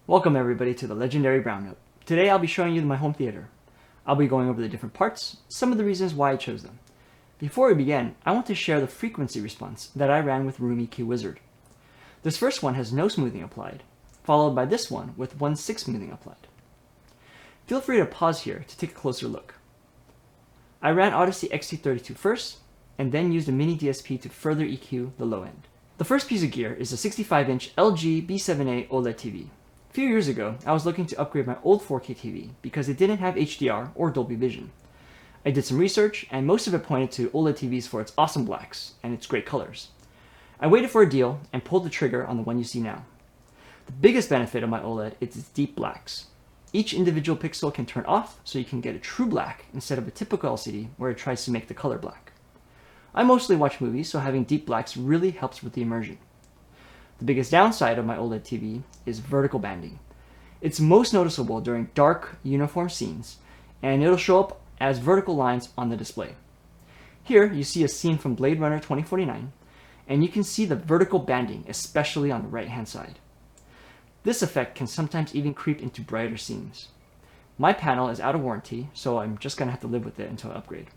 Welcome everybody to the legendary Brown Note. Today I'll be showing you my home theater. I'll be going over the different parts, some of the reasons why I chose them. Before we begin, I want to share the frequency response that I ran with Room EQ Wizard. This first one has no smoothing applied, followed by this one with 1/6 smoothing applied. Feel free to pause here to take a closer look. I ran Audyssey XT32 first, and then used a miniDSP to further EQ the low end. The first piece of gear is a 65-inch LG B7A OLED TV. A few years ago, I was looking to upgrade my old 4K TV because it didn't have HDR or Dolby Vision. I did some research, and most of it pointed to OLED TVs for its awesome blacks and its great colors. I waited for a deal and pulled the trigger on the one you see now. The biggest benefit of my OLED is its deep blacks. Each individual pixel can turn off so you can get a true black instead of a typical LCD where it tries to make the color black. I mostly watch movies, so having deep blacks really helps with the immersion. The biggest downside of my OLED TV is vertical banding. It's most noticeable during dark, uniform scenes, and it'll show up as vertical lines on the display. Here you see a scene from Blade Runner 2049, and you can see the vertical banding, especially on the right-hand side. This effect can sometimes even creep into brighter scenes. My panel is out of warranty, so I'm just going to have to live with it until I upgrade.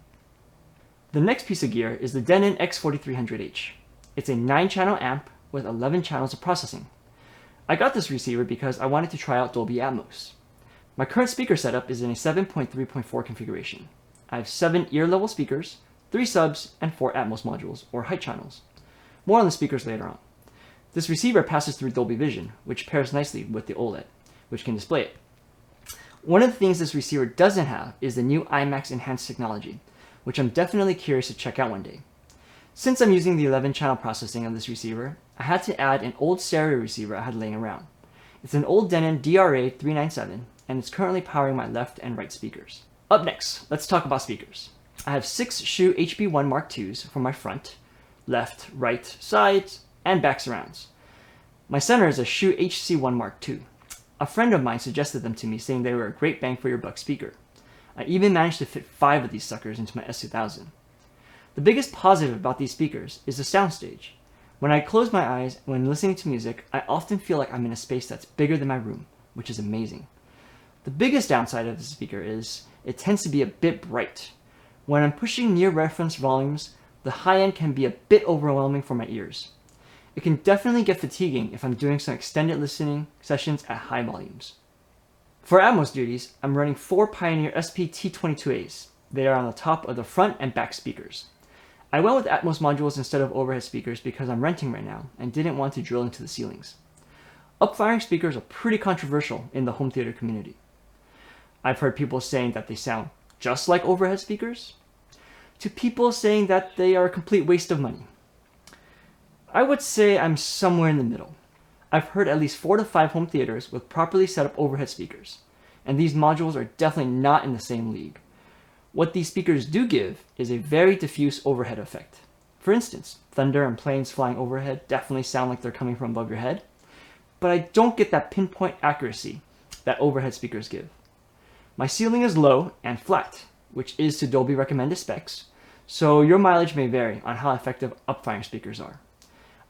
The next piece of gear is the Denon X4300H. It's a 9-channel amp with 11 channels of processing. I got this receiver because I wanted to try out Dolby Atmos. My current speaker setup is in a 7.3.4 configuration. I have 7 ear-level speakers, 3 subs, and 4 Atmos modules, or height channels. More on the speakers later on. This receiver passes through Dolby Vision, which pairs nicely with the OLED, which can display it. One of the things this receiver doesn't have is the new IMAX Enhanced technology, which I'm definitely curious to check out one day. Since I'm using the 11-channel processing of this receiver, I had to add an old stereo receiver I had laying around. It's an old Denon DRA397, and it's currently powering my left and right speakers. Up next, let's talk about speakers. I have 6 HSU HB1-MK2s for my front, left, right, sides, and back surrounds. My center is a HSU HC1-MK2. A friend of mine suggested them to me, saying they were a great bang for your buck speaker. I even managed to fit 5 of these suckers into my S2000. The biggest positive about these speakers is the soundstage. When I close my eyes when listening to music, I often feel like I'm in a space that's bigger than my room, which is amazing. The biggest downside of the speaker is it tends to be a bit bright. When I'm pushing near reference volumes, the high end can be a bit overwhelming for my ears. It can definitely get fatiguing if I'm doing some extended listening sessions at high volumes. For Atmos duties, I'm running 4 Pioneer SP-T22As. They are on the top of the front and back speakers. I went with Atmos modules instead of overhead speakers because I'm renting right now and didn't want to drill into the ceilings. Up-firing speakers are pretty controversial in the home theater community. I've heard people saying that they sound just like overhead speakers, to people saying that they are a complete waste of money. I would say I'm somewhere in the middle. I've heard at least 4 to 5 home theaters with properly set up overhead speakers, and these modules are definitely not in the same league. What these speakers do give is a very diffuse overhead effect. For instance, thunder and planes flying overhead definitely sound like they're coming from above your head, but I don't get that pinpoint accuracy that overhead speakers give. My ceiling is low and flat, which is to Dolby recommended specs, so your mileage may vary on how effective up-firing speakers are.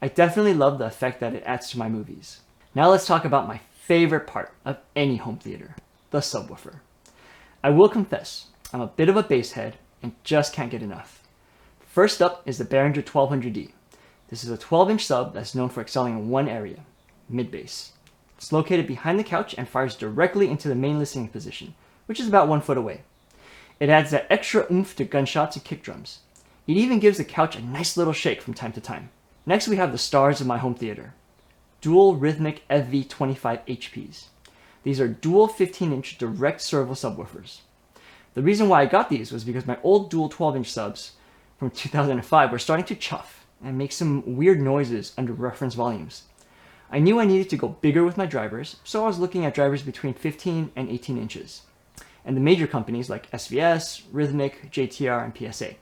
I definitely love the effect that it adds to my movies. Now let's talk about my favorite part of any home theater, the subwoofer. I will confess, I'm a bit of a bass head and just can't get enough. First up is the Behringer 1200D. This is a 12-inch sub that's known for excelling in one area, mid-bass. It's located behind the couch and fires directly into the main listening position, which is about 1 foot away. It adds that extra oomph to gunshots and kick drums. It even gives the couch a nice little shake from time to time. Next we have the stars of my home theater, dual Rythmik FV25 HPs. These are dual 15-inch direct servo subwoofers. The reason why I got these was because my old dual 12-inch subs from 2005 were starting to chuff and make some weird noises under reference volumes. I knew I needed to go bigger with my drivers, so I was looking at drivers between 15 and 18 inches, and the major companies like SVS, Rythmik, JTR, and PSA.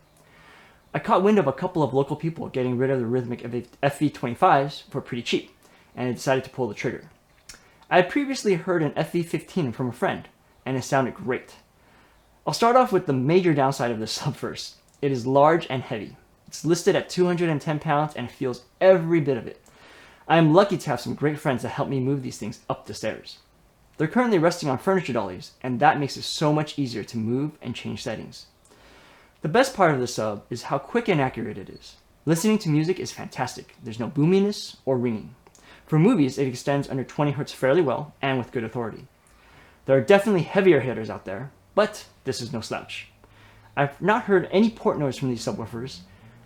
I caught wind of a couple of local people getting rid of the Rythmik FV25s for pretty cheap, and I decided to pull the trigger. I had previously heard an FV15 from a friend, and it sounded great. I'll start off with the major downside of this sub first. It is large and heavy. It's listed at 210 pounds and feels every bit of it. I am lucky to have some great friends that help me move these things up the stairs. They're currently resting on furniture dollies, and that makes it so much easier to move and change settings. The best part of the sub is how quick and accurate it is. Listening to music is fantastic. There's no boominess or ringing. For movies, it extends under 20 Hz fairly well and with good authority. There are definitely heavier hitters out there, but this is no slouch. I've not heard any port noise from these subwoofers,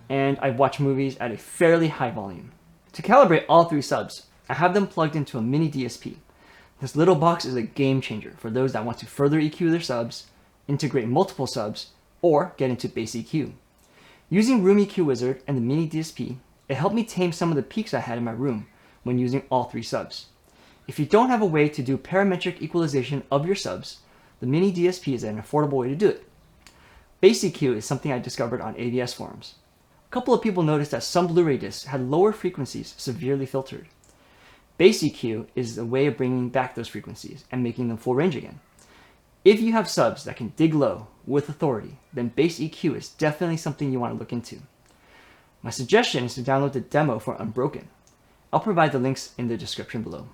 and I've watched movies at a fairly high volume. To calibrate all three subs, I have them plugged into a miniDSP. This little box is a game changer for those that want to further EQ their subs, integrate multiple subs, or get into BassEQ. Using Room EQ Wizard and the miniDSP, it helped me tame some of the peaks I had in my room when using all three subs. If you don't have a way to do parametric equalization of your subs, the miniDSP is an affordable way to do it. BassEQ is something I discovered on AVSForums. A couple of people noticed that some Blu-ray discs had lower frequencies severely filtered. BassEQ is a way of bringing back those frequencies and making them full range again. If you have subs that can dig low with authority, then BassEQ is definitely something you want to look into. My suggestion is to download the demo for Unbroken. I'll provide the links in the description below.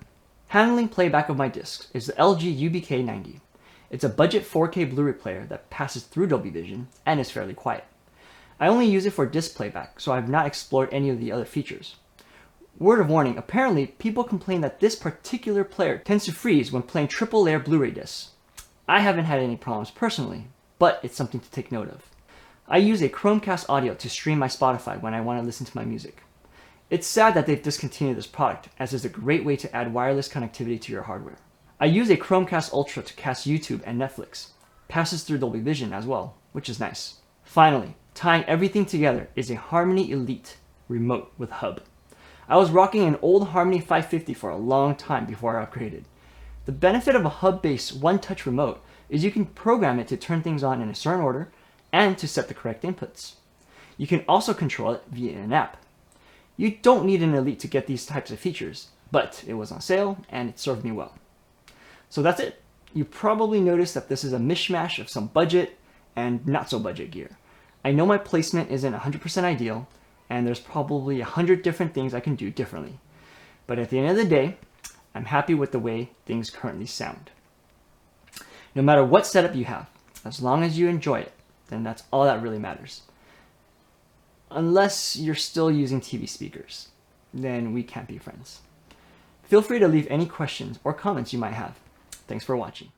Handling playback of my discs is the LG UBK90. It's a budget 4K Blu-ray player that passes through Dolby Vision and is fairly quiet. I only use it for disc playback, so I have not explored any of the other features. Word of warning, apparently people complain that this particular player tends to freeze when playing triple layer Blu-ray discs. I haven't had any problems personally, but it's something to take note of. I use a Chromecast audio to stream my Spotify when I want to listen to my music. It's sad that they've discontinued this product, as it's a great way to add wireless connectivity to your hardware. I use a Chromecast Ultra to cast YouTube and Netflix. Passes through Dolby Vision as well, which is nice. Finally, tying everything together is a Harmony Elite remote with hub. I was rocking an old Harmony 550 for a long time before I upgraded. The benefit of a hub-based one-touch remote is you can program it to turn things on in a certain order and to set the correct inputs. You can also control it via an app. You don't need an Elite to get these types of features, but it was on sale and it served me well. So that's it. You probably noticed that this is a mishmash of some budget and not so budget gear. I know my placement isn't 100% ideal, and there's probably 100 different things I can do differently. But at the end of the day, I'm happy with the way things currently sound. No matter what setup you have, as long as you enjoy it, then that's all that really matters. Unless you're still using TV speakers, then we can't be friends. Feel free to leave any questions or comments you might have. Thanks for watching.